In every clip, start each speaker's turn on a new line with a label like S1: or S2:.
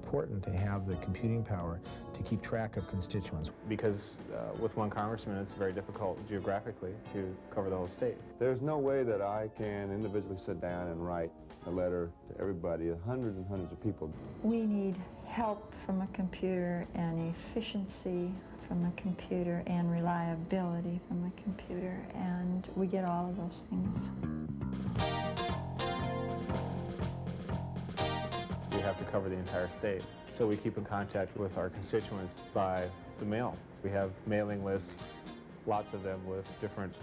S1: important to have the computing power to keep track of constituents.
S2: Because with one congressman, it's very difficult geographically to cover the whole state.
S3: There's no way that I can individually sit down and write a letter to everybody, hundreds and hundreds of people.
S4: We need help from a computer and efficiency from a computer and reliability from a computer, and we get all of those things.
S2: We have to cover the entire state, so we keep in contact with our constituents by the mail. We have mailing lists, lots of them with different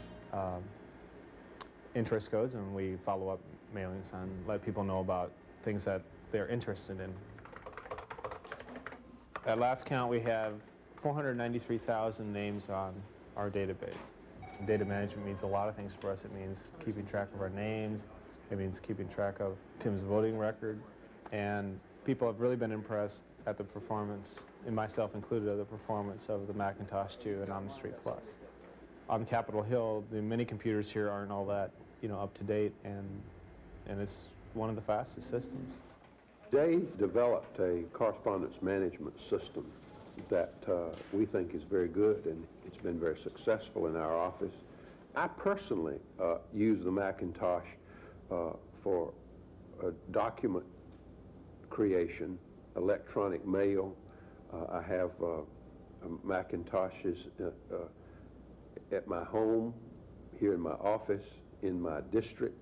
S2: interest codes, and we follow up mailings and let people know about things that they're interested in. At last count, we have 493,000 names on our database. Data management means a lot of things for us. It means keeping track of our names. It means keeping track of Tim's voting record. And people have really been impressed at the performance, and myself included, of the performance of the Macintosh 2 and OmniStreet Plus. On Capitol Hill, the many computers here aren't all that, up to date, and it's one of the fastest systems.
S5: Dave developed a correspondence management system that we think is very good, and it's been very successful in our office. I personally use the Macintosh for document creation, electronic mail. I have Macintoshes at my home, here in my office, in my district.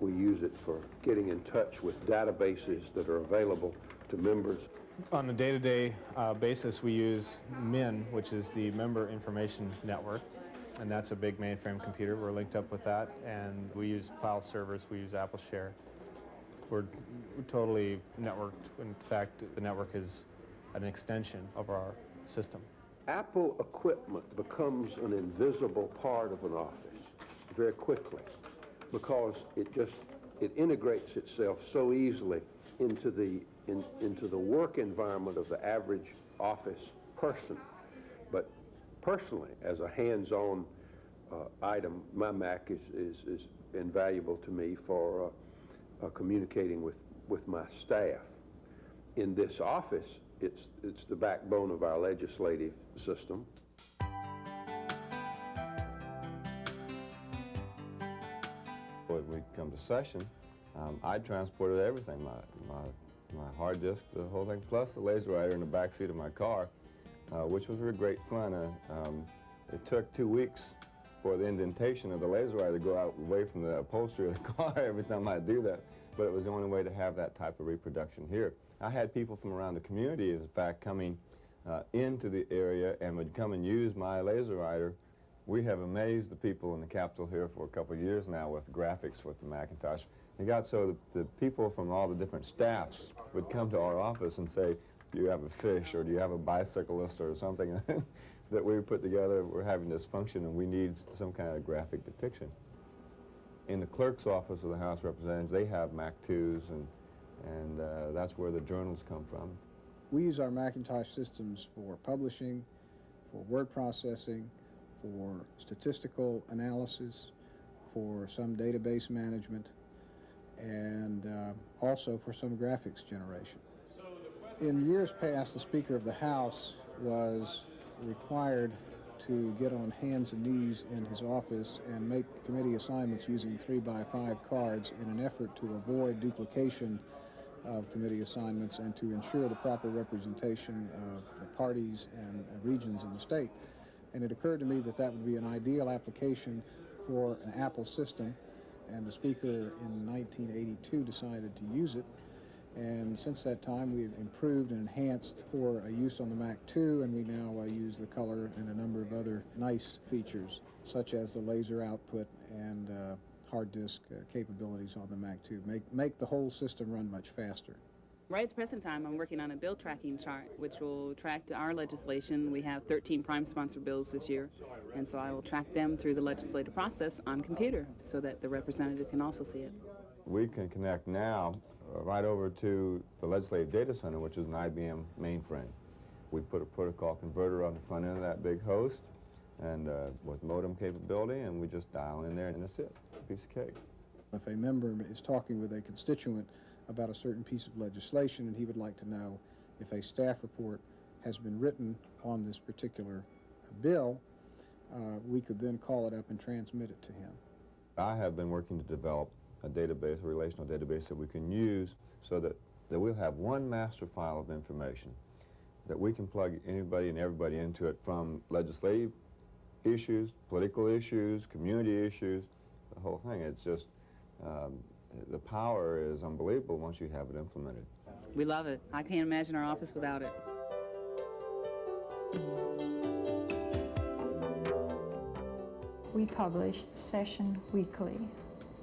S5: We use it for getting in touch with databases that are available to members.
S2: On a day-to-day basis, we use MIN, which is the Member Information Network, and that's a big mainframe computer. We're linked up with that, and we use file servers. We use Apple Share. We're totally networked. In fact, the network is an extension of our system.
S5: Apple equipment becomes an invisible part of an office very quickly because it integrates itself so easily into the work environment of the average office person. But personally, as a hands-on item, my Mac is invaluable to me for communicating with my staff. In this office, it's the backbone of our legislative system.
S3: When we come to session, I transported everything, my hard disk, the whole thing, plus the laser writer in the back seat of my car, which was really great fun. It took 2 weeks for the indentation of the laser writer to go out away from the upholstery of the car every time I do that, but it was the only way to have that type of reproduction here. I had people from around the community, in fact, coming into the area and would come and use my laser writer. We have amazed the people in the Capitol here for a couple of years now with graphics with the Macintosh. It got so the people from all the different staffs would come to our office and say, do you have a fish, or do you have a bicyclist, or something that we put together. We're having this function and we need some kind of graphic depiction. In the clerk's office of the House of Representatives, they have Mac 2s, and that's where the journals come from.
S6: We use our Macintosh systems for publishing, for word processing, for statistical analysis, for some database management, and also for some graphics generation. In years past, the Speaker of the House was required to get on hands and knees in his office and make committee assignments using 3x5 cards in an effort to avoid duplication of committee assignments and to ensure the proper representation of the parties and regions in the state. And it occurred to me that that would be an ideal application for an Apple system, and the Speaker in 1982 decided to use it. And since that time, we've improved and enhanced for a use on the Mac 2, and we now use the color and a number of other nice features, such as the laser output and hard disk capabilities on the Mac 2. Make the whole system run much faster.
S7: Right at the present time, I'm working on a bill tracking chart, which will track our legislation. We have 13 prime sponsor bills this year, and so I will track them through the legislative process on computer so that the representative can also see it.
S3: We can connect now right over to the Legislative Data Center, which is an IBM mainframe. We put a protocol converter on the front end of that big host, and with modem capability, and we just dial in there, and that's it. Piece of cake.
S6: If a member is talking with a constituent about a certain piece of legislation, and he would like to know if a staff report has been written on this particular bill. We could then call it up and transmit it to him.
S3: I have been working to develop a database, a relational database that we can use so that we'll have one master file of information that we can plug anybody and everybody into it, from legislative issues, political issues, community issues, the whole thing. It's just, the power is unbelievable once you have it implemented.
S7: We love it. I can't imagine our office without it.
S4: We publish Session Weekly,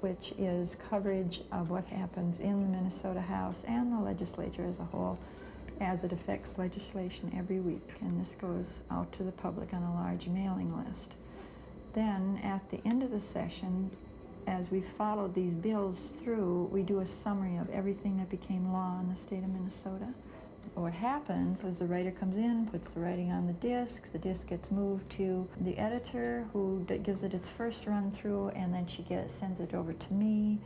S4: which is coverage of what happens in the Minnesota House and the legislature as a whole as it affects legislation every week. And this goes out to the public on a large mailing list. Then at the end of the session, as we followed these bills through, we do a summary of everything that became law in the state of Minnesota. What happens is the writer comes in, puts the writing on the disc gets moved to the editor, who gives it its first run through, and then she sends it over to me,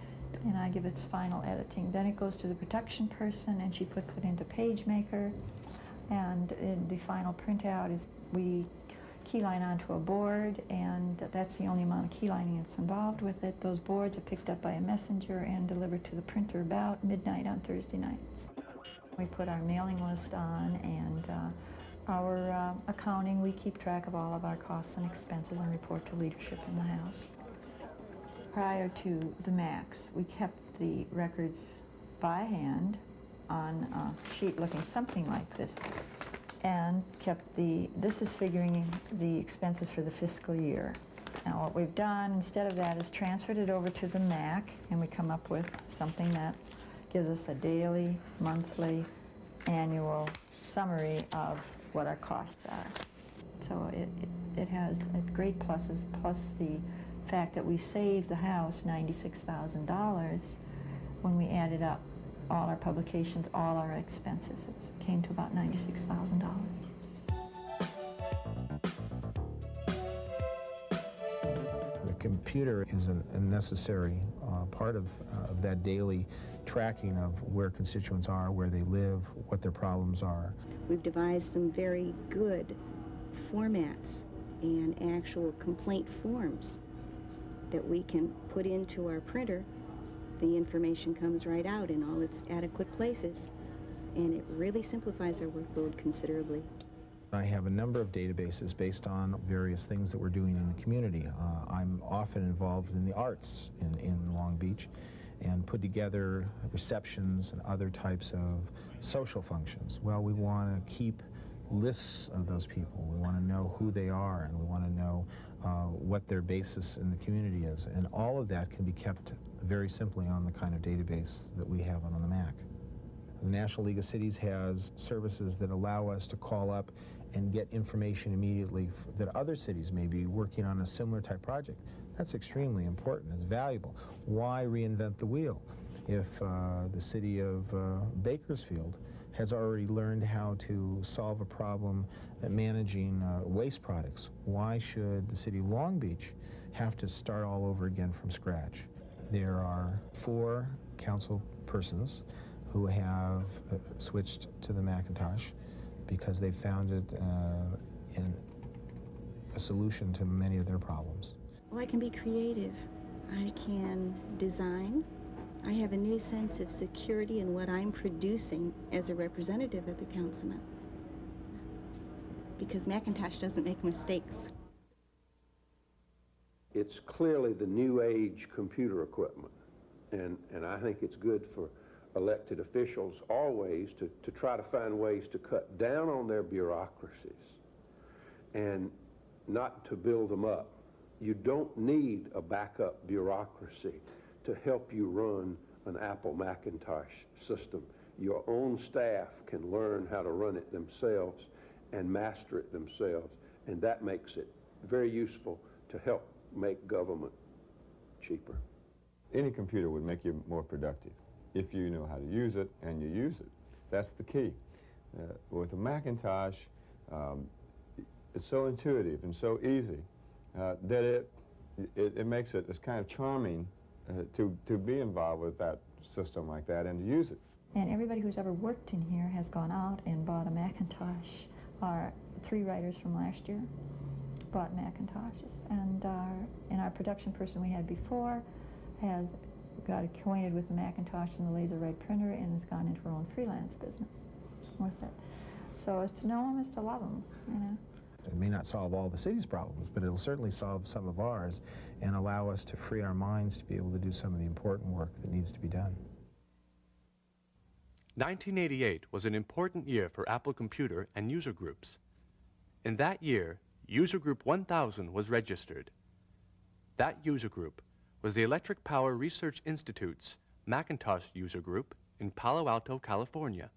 S4: and I give its final editing. Then it goes to the production person, and she puts it into PageMaker, and the final printout is we keyline onto a board, and that's the only amount of keylining that's involved with it. Those boards are picked up by a messenger and delivered to the printer about midnight on Thursday nights. We put our mailing list on, and our accounting, we keep track of all of our costs and expenses and report to leadership in the House. Prior to the Macs, we kept the records by hand on a sheet looking something like this, and kept this is figuring the expenses for the fiscal year. Now what we've done instead of that is transferred it over to the Mac, and we come up with something that gives us a daily, monthly, annual summary of what our costs are. So it has great pluses, plus the fact that we saved the House $96,000 when we added up all our publications, all our expenses. It came to about $96,000.
S1: The computer is a necessary part of that daily tracking of where constituents are, where they live, what their problems are.
S8: We've devised some very good formats and actual complaint forms that we can put into our printer. The information comes right out in all its adequate places, and it really simplifies our workload considerably.
S1: I have a number of databases based on various things that we're doing in the community. I'm often involved in the arts in Long Beach, and put together receptions and other types of social functions. Well, we want to keep lists of those people. We want to know who they are, and we want to know what their basis in the community is. And all of that can be kept very simply on the kind of database that we have on the Mac. The National League of Cities has services that allow us to call up and get information immediately that other cities may be working on a similar type project. That's extremely important. It's valuable. Why reinvent the wheel? If the city of Bakersfield has already learned how to solve a problem at managing waste products, why should the city of Long Beach have to start all over again from scratch? There are 4 council persons who have switched to the Macintosh because they found it a solution to many of their problems.
S8: Well, I can be creative. I can design. I have a new sense of security in what I'm producing as a representative of the councilman, because Macintosh doesn't make mistakes.
S5: It's clearly the new age computer equipment, and I think it's good for elected officials always to try to find ways to cut down on their bureaucracies and not to build them up. You don't need a backup bureaucracy to help you run an Apple Macintosh system. Your own staff can learn how to run it themselves and master it themselves, and that makes it very useful to help make government cheaper.
S3: Any computer would make you more productive if you know how to use it and you use it. That's the key. With a Macintosh, it's so intuitive and so easy that it makes it as kind of charming to be involved with that system like that and to use it.
S4: And everybody who's ever worked in here has gone out and bought a Macintosh. Our 3 writers from last year bought Macintoshes. And our production person we had before has got acquainted with the Macintosh and the laser write printer and has gone into her own freelance business with it. So as to know them is to love them, you know.
S1: It may not solve all the city's problems, but it'll certainly solve some of ours and allow us to free our minds to be able to do some of the important work that needs to be done.
S9: 1988 was an important year for Apple Computer and user groups. In that year, User Group 1000 was registered. That user group was the Electric Power Research Institute's Macintosh user group in Palo Alto, California.